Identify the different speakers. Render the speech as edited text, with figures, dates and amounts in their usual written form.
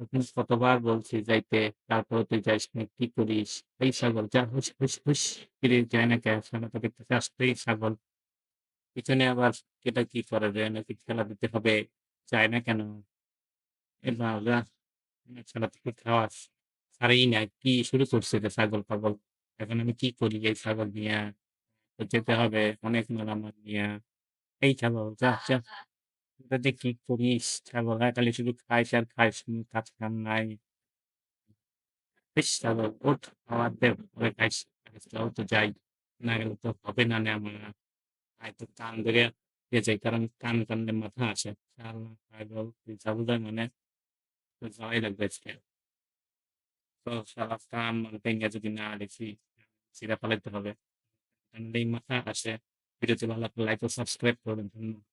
Speaker 1: তখন কতবার বলছি যাইতে, তারপরেও তুই যাস নাই। কি করিস? এই ছাগল যা হুস, হুস, হুস। কিরে যায় না কে? শালা তো দেখতেছি আসলেই ছাগল। পিছনে আবার এটা কি করে রে? নাকি খেলা দিতে হবে? যায় না কেন? এ বাবা! শালা তুই খাওয়াস। ছাড়েই না। কি শুরু করছে রে ছাগল-পাগল। এখন আমি কি করি এই ছাগল নিয়া? তো যেতে হবে অনেক মেরামত নিয়া। এই ছাগল যা, যা। এটা যে কি করিস? ছাগল খালি শুধু খাইস আর খাইস। কোন কাজ কাম নাই। ইস! ছাগল ওঠ খাবার দে পরে খাইস। চল তো যাই। না গেলে তো হবে না নে আমার। আয় তো কান ধরে দিয়ে যাই কারণ কান টানলে মাথা আসে। শালা পাগল তুই যাবো যাই মানে তো যাওয়াই লাগবে আজকে। তো শালা কান ভেঙে যদি না দেখি ছিঁড়ে ফেলাইতে হবে। টানলেই মাথা আসে। ভিডিওটি ভালো লাগলে লাইক ও সাবস্ক্রাইব করবেন। ধন্যবাদ।